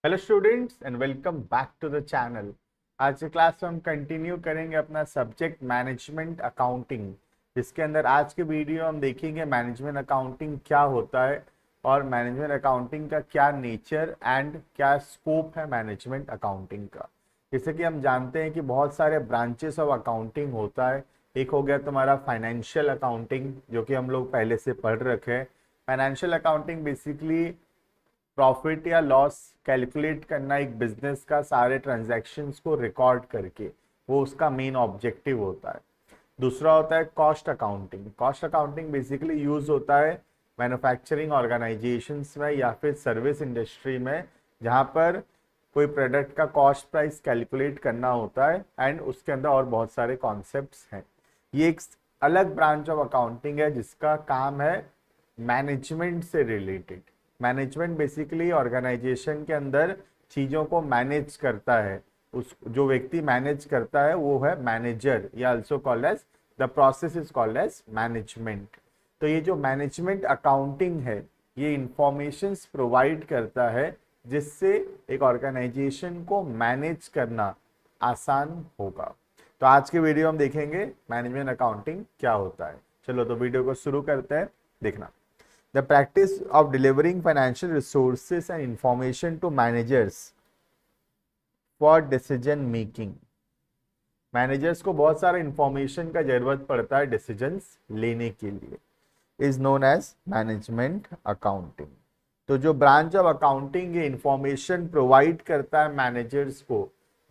Hello students and welcome back to the channel. आज की class में हम कंटिन्यू करेंगे अपना सब्जेक्ट मैनेजमेंट अकाउंटिंग, जिसके अंदर आज के वीडियो हम देखेंगे मैनेजमेंट अकाउंटिंग क्या होता है और मैनेजमेंट अकाउंटिंग का क्या नेचर एंड क्या स्कोप है मैनेजमेंट अकाउंटिंग का। जैसे कि हम जानते हैं कि बहुत सारे ब्रांचेस ऑफ अकाउंटिंग होता है। एक हो गया तुम्हारा फाइनेंशियल अकाउंटिंग, जो कि हम लोग पहले से पढ़ रखे हैं। फाइनेंशियल अकाउंटिंग बेसिकली प्रॉफिट या लॉस कैलकुलेट करना, एक बिजनेस का सारे ट्रांजैक्शंस को रिकॉर्ड करके, वो उसका मेन ऑब्जेक्टिव होता है। दूसरा होता है cost accounting. Cost accounting basically use होता है मैन्युफैक्चरिंग ऑर्गेनाइजेशंस में या फिर सर्विस इंडस्ट्री में, जहां पर कोई प्रोडक्ट का कॉस्ट प्राइस कैलकुलेट करना होता है एंड उसके अंदर और बहुत सारे कॉन्सेप्ट्स हैं। ये एक अलग ब्रांच ऑफ अकाउंटिंग है जिसका काम है मैनेजमेंट से रिलेटेड। मैनेजमेंट बेसिकली ऑर्गेनाइजेशन के अंदर चीज़ों को मैनेज करता है। उस जो व्यक्ति मैनेज करता है वो है मैनेजर, या also called as the process is called as management. तो ये जो मैनेजमेंट अकाउंटिंग है, ये इंफॉर्मेशंस प्रोवाइड करता है जिससे एक ऑर्गेनाइजेशन को मैनेज करना आसान होगा। तो आज के वीडियो हम देखेंगे मैनेजमेंट अकाउंटिंग क्या होता है। चलो तो वीडियो को शुरू करते हैं। देखना, the practice of delivering financial resources and information to managers for decision making। Managers को बहुत सारा इंफॉर्मेशन का जरूरत पड़ता है डिसीजंस लेने के लिए, is known as management accounting. तो जो ब्रांच ऑफ अकाउंटिंग ये इंफॉर्मेशन प्रोवाइड करता है मैनेजर्स को,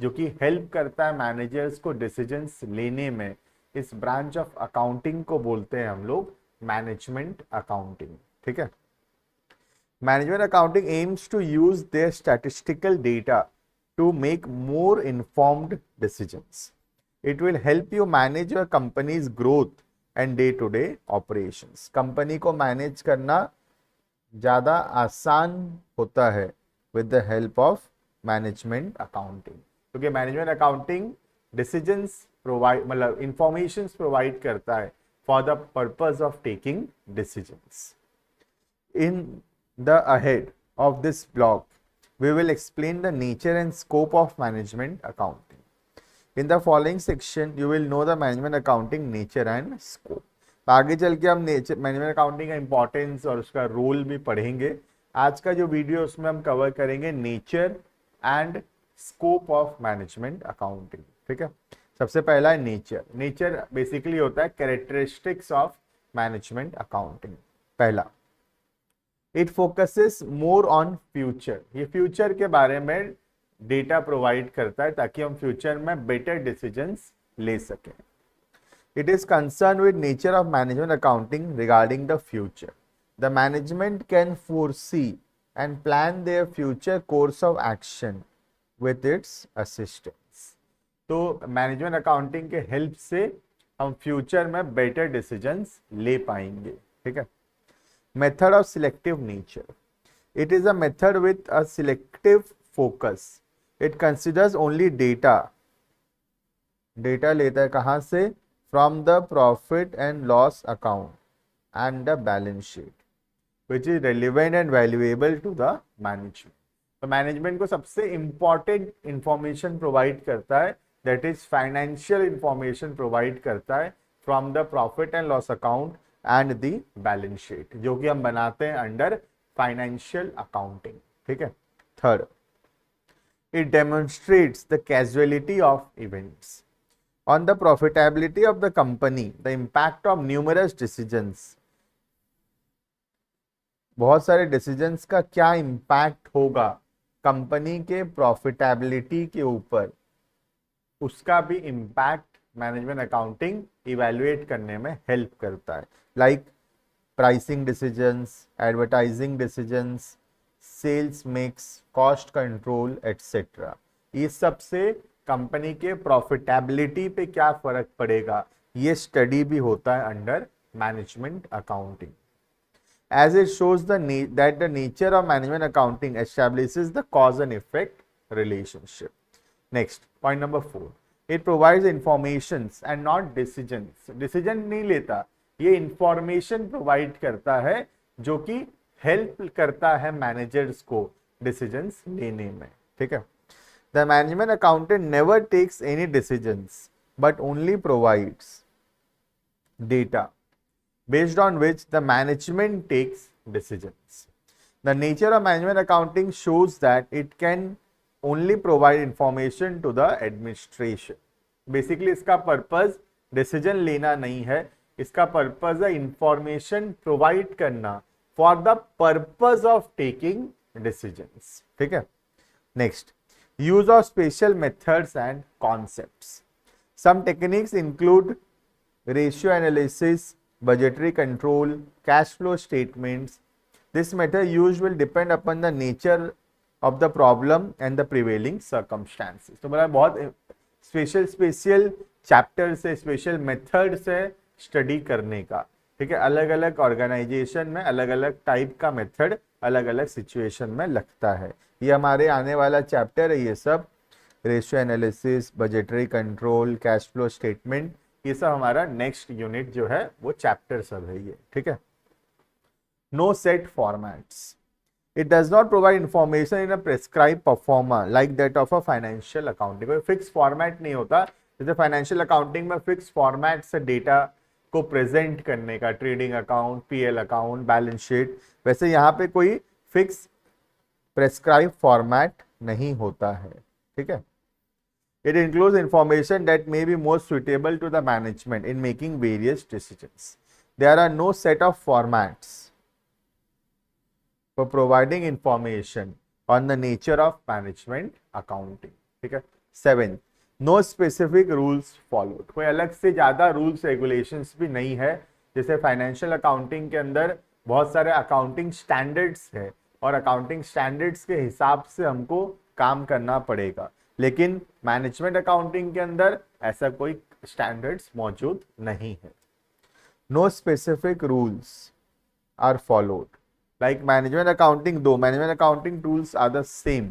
जो कि हेल्प करता है मैनेजर्स को डिसीजंस लेने में, इस ब्रांच ऑफ अकाउंटिंग को बोलते हैं हम लोग मैनेजमेंट अकाउंटिंग। ठीक है। Management accounting aims to use their statistical data to make more informed decisions. It will help you manage your company's growth and day-to-day operations. Company को मैनेज करना ज़्यादा आसान होता है with the help of management accounting, क्योंकि management accounting decisions provide, मतलब informations provide करता है for the purpose of taking decisions. In the ahead of this blog, we will explain the nature and scope of management accounting. In the following section, you will know the management accounting nature and scope. आगे चल के हम management accounting का importance और उसका role भी पढ़ेंगे। आज का जो वीडियो उसमें हम कवर करेंगे nature and scope of management accounting. ठीक है। सबसे पहला है नेचर। नेचर बेसिकली होता है कैरेक्टरिस्टिक्स ऑफ मैनेजमेंट अकाउंटिंग। पहला, it focuses more on future. ये फ्यूचर के बारे में डेटा प्रोवाइड करता है ताकि हम फ्यूचर में बेटर डिसीजंस ले सकें। It is concern with nature of management accounting regarding the future. The management can foresee and plan their future course of action with its assistance. तो मैनेजमेंट अकाउंटिंग के help से हम future में better decisions ले पाएंगे। ठीक है। Method of selective nature. It is a method with a selective focus. It considers only data. Data लेता है कहाँ से? From the profit and loss account and the balance sheet, which is relevant and valuable to the management. तो management को सबसे important information provide करता है, that is financial information provide करता है from the profit and loss account and the balance sheet, जो कि हम बनाते हैं अंडर फाइनेंशियल अकाउंटिंग। ठीक है। Third, it demonstrates the casualty of events on the profitability of the company, the impact of numerous decisions. बहुत सारे decisions का क्या इम्पैक्ट होगा कंपनी के प्रॉफिटेबिलिटी के ऊपर, उसका भी इम्पैक्ट मैनेजमेंट अकाउंटिंग इवैल्यूएट करने में हेल्प करता है। Like pricing decisions, advertising decisions, sales mix, cost control etcetera. ये सब से कंपनी के प्रॉफिटेबिलिटी पे क्या फर्क पड़ेगा, ये स्टडी भी होता है under management accounting. As it shows that the nature of management accounting establishes the cause and effect relationship. Next, point number 4. It provides informations and not decisions. Decision नहीं लेता, ये इंफॉर्मेशन प्रोवाइड करता है जो कि हेल्प करता है managers को डिसीजंस लेने में, ठीक है। The management accountant never takes any decisions but only provides data based on which the management takes decisions. The nature of management accounting shows that it can only provide information to the administration. Basically इसका purpose decision लेना नहीं है, इसका purpose है information provide करना for the purpose of taking decisions, ठीक है। Next, use of special methods and concepts. Some techniques include ratio analysis, budgetary control, cash flow statements. This method used will depend upon the nature of the problem and the prevailing circumstances. तो मतलब बहुत special chapter से, special method से study करने का, ठीक है। अलग अलग ऑर्गेनाइजेशन में अलग अलग टाइप का मेथड अलग अलग सिचुएशन में लगता है। ये हमारे आने वाला चैप्टर है, ये सब ratio analysis, budgetary control, cash flow statement, ये सब हमारा नेक्स्ट यूनिट जो है वो चैप्टर सब है ये, ठीक है। No set formats. It does not provide information in a prescribe proforma like that of a financial accounting. कोई फिक्स फॉर्मेट नहीं होता, जैसे फाइनेंशियल अकाउंटिंग में फिक्स फॉर्मेट से डेटा को प्रेजेंट करने का, trading account, PL account, balance sheet, वैसे यहाँ पे कोई फिक्स प्रेस्क्राइब फॉर्मेट नहीं होता है, ठीक है। It includes information that may be most suitable to the management in making various decisions. There are no set of formats for providing information on the nature of management accounting. ठीक है। 7. No specific rules followed. कोई अलग से ज़्यादा rules regulations भी नहीं है। जैसे फाइनेंशियल अकाउंटिंग के अंदर बहुत सारे अकाउंटिंग स्टैंडर्ड्स है और अकाउंटिंग स्टैंडर्ड्स के हिसाब से हमको काम करना पड़ेगा, लेकिन मैनेजमेंट अकाउंटिंग के अंदर ऐसा कोई स्टैंडर्ड्स मौजूद नहीं है। No specific rules are followed like management accounting. Though management accounting tools are the same,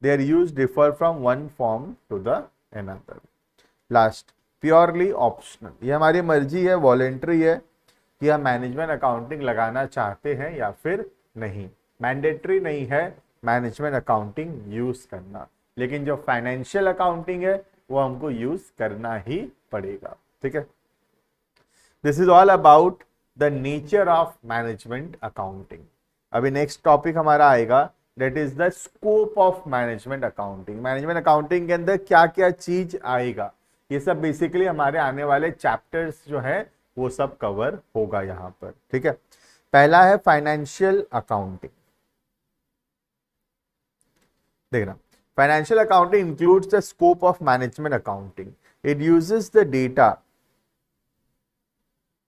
their use differ from one form to the another. Last, purely optional. ये हमारी मर्जी है, वॉलेंट्री है कि हम मैनेजमेंट अकाउंटिंग लगाना चाहते हैं या फिर नहीं. मैंडेटरी नहीं है मैनेजमेंट अकाउंटिंग यूज करना, लेकिन जो फाइनेंशियल अकाउंटिंग है वो हमको यूज करना ही पड़ेगा, ठीक है। This is all about the nature of management accounting. अभी नेक्स्ट टॉपिक हमारा आएगा, that is the scope of management accounting. Management accounting के अंदर क्या क्या चीज आएगा, ये सब बेसिकली हमारे आने वाले चैप्टर्स जो है वो सब कवर होगा यहाँ पर, ठीक है। पहला है फाइनेंशियल अकाउंटिंग. देखना, financial accounting includes the scope of management accounting. It uses the data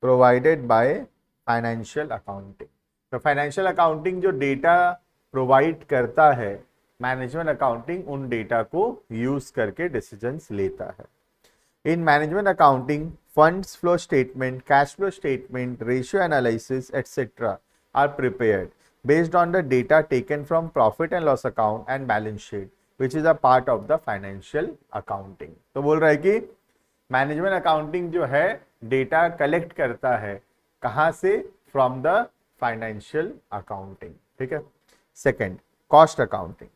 provided by financial accounting. तो फाइनेंशियल अकाउंटिंग जो डेटा प्रोवाइड करता है, मैनेजमेंट अकाउंटिंग उन डेटा को यूज करके डिसीजंस लेता है. In management accounting funds flow statement, cash flow statement, ratio analysis etcetera are prepared based on the data taken from profit and loss account and balance sheet, which is a part of the financial accounting. तो बोल रहा है कि management accounting जो है data collect करता है कहाँ से, फ्रॉम द फाइनेंशियल अकाउंटिंग, ठीक है. Second, cost accounting.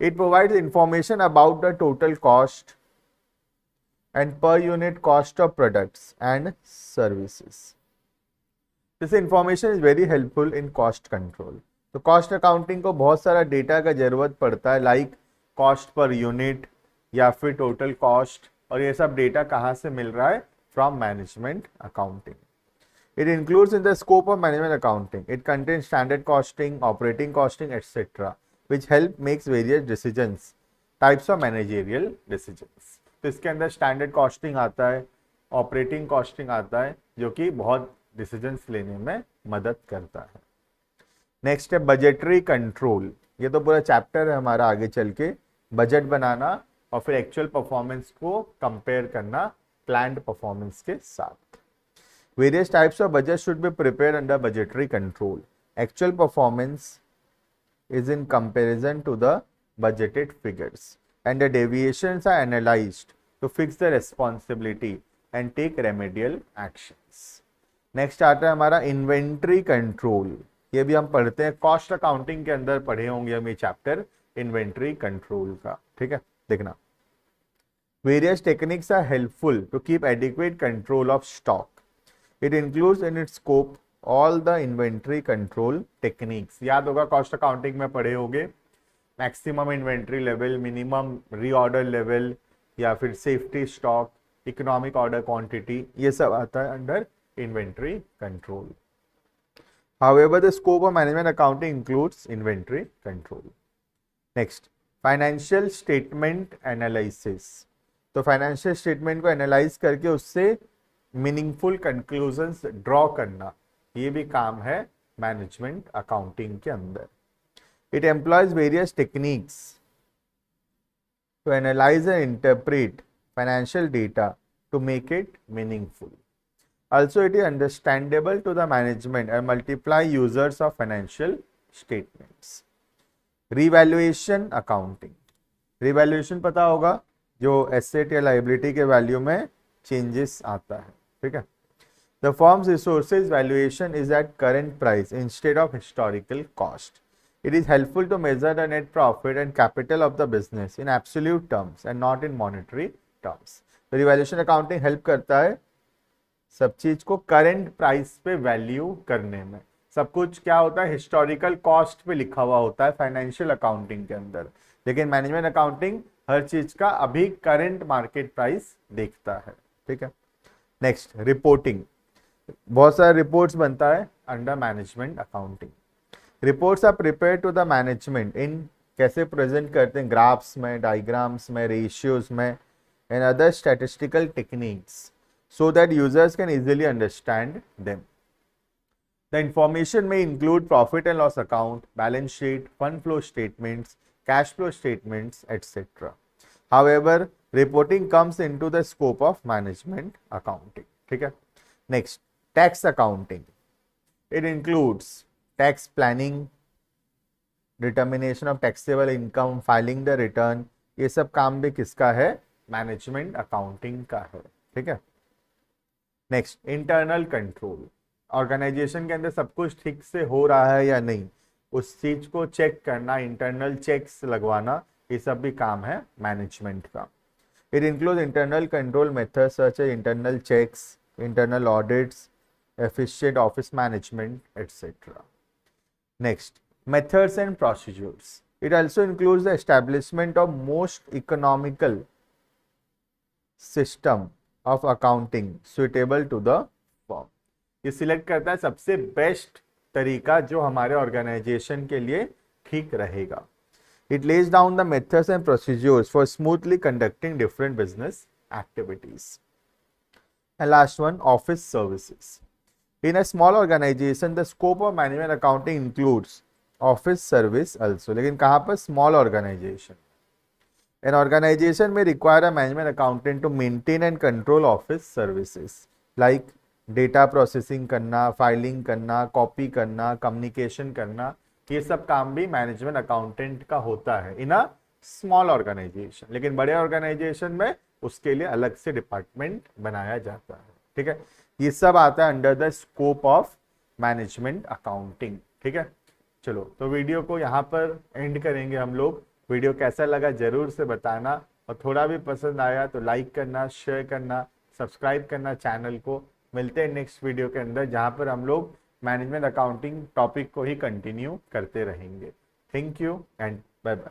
It provides information about the total cost and per unit cost of products and services. This information is very helpful in cost control. तो cost accounting को बहुत सारा data का जरूरत पड़ता है, लाइक कॉस्ट पर यूनिट या फिर टोटल कॉस्ट, और ये सब डेटा कहाँ से मिल रहा है, from management accounting. It includes in the scope of management accounting. It contains standard costing, operating costing etcetera, which help makes various decisions, types of managerial decisions. तो इसके अंदर स्टैंडर्ड कॉस्टिंग आता है, ऑपरेटिंग कॉस्टिंग आता है, जो कि बहुत डिसीजंस लेने में मदद करता है. नेक्स्ट है बजटरी कंट्रोल. ये तो पूरा चैप्टर है हमारा, आगे चल के बजट बनाना और फिर एक्चुअल परफॉर्मेंस को कंपेयर करना प्लान्ड परफॉर्मेंस के साथ. Various types of budget should be prepared under budgetary control. Actual performance is in comparison to the budgeted figures and the deviations are analysed to fix the responsibility and take remedial actions. Next आता है हमारा inventory control. ये भी हम पढ़ते हैं, cost accounting के अंदर पढ़े होंगे हम ये चैप्टर इन्वेंट्री कंट्रोल का, ठीक है। देखना, various techniques are helpful to keep adequate control of stock. It includes in its scope all the inventory control techniques. याद होगा कॉस्ट अकाउंटिंग में पढ़े होंगे, maximum inventory level, minimum reorder level, या फिर safety stock, economic order quantity, ये सब आता है under inventory control. However, the scope of management accounting includes inventory control. Next, financial statement analysis. तो फाइनेंशियल स्टेटमेंट को एनालाइज करके उससे मीनिंगफुल कंक्लूजन्स ड्रॉ करना, ये भी काम है मैनेजमेंट अकाउंटिंग के अंदर. It employs various techniques to analyse and interpret financial data to make it meaningful. Also, it is understandable to the management and multiply users of financial statements. Revaluation accounting. Revaluation पता होगा, जो asset या liability के value में changes आता है, ठीक है. The firm's resources valuation is at current price instead of historical cost. It is helpful to measure the net profit and capital of the business in absolute terms and not in monetary terms. तो revaluation accounting help करता है सब चीज को current price पे value करने में. सब कुछ क्या होता है, हिस्टोरिकल कॉस्ट पे लिखा हुआ होता है फाइनेंशियल अकाउंटिंग के अंदर, लेकिन मैनेजमेंट अकाउंटिंग हर चीज का अभी करंट मार्केट प्राइस देखता है, ठीक है. Next, reporting. बहुत सारे रिपोर्ट्स बनता है under management accounting. Reports are prepare to the management in, कैसे प्रेजेंट करते हैं, ग्राफ्स में, डायग्राम्स में, रेशियोज में and other statistical techniques, so that users can easily understand them. The information may include profit and loss account, balance sheet, fund flow statements, cash flow statements, etc. However, reporting comes into the scope of management accounting. ठीक है. Next, tax accounting. It includes tax planning, determination of taxable income, filing the return. ये सब काम भी किसका है, management accounting का है, ठीक है. Next, internal control. ऑर्गेनाइजेशन के अंदर सब कुछ ठीक से हो रहा है या नहीं, उस चीज को चेक करना, इंटरनल चेक्स लगवाना, ये सब भी काम है मैनेजमेंट का. It include internal control methods such as internal checks, internal audits, efficient office management, etcetera. Next, methods and procedures. It also includes the establishment of most economical system of accounting suitable to the firm. ये select करता है सबसे best तरीका जो हमारे organisation के लिए ठीक रहेगा. It lays down the methods and procedures for smoothly conducting different business activities. And last one, office services. In a small organisation the scope of management accounting includes office service also. लेकिन कहाँ पर, small organisation. An organization may require a management accountant to maintain and control office services like data processing करना, filing करना, copy करना, communication करना. ये सब काम भी मैनेजमेंट अकाउंटेंट का होता है इन अ स्मॉल ऑर्गेनाइजेशन. लेकिन बड़े ऑर्गेनाइजेशन में उसके लिए अलग से डिपार्टमेंट बनाया जाता है, ठीक है. ये सब आता है under the scope of management accounting, ठीक है. चलो, तो वीडियो को यहाँ पर एंड करेंगे हम लोग. वीडियो कैसा लगा जरूर से बताना, और थोड़ा भी पसंद आया तो लाइक करना, शेयर करना, सब्सक्राइब करना चैनल को. मिलते हैं नेक्स्ट वीडियो के अंदर, जहां पर हम लोग मैनेजमेंट अकाउंटिंग टॉपिक को ही कंटिन्यू करते रहेंगे. Thank you and bye bye.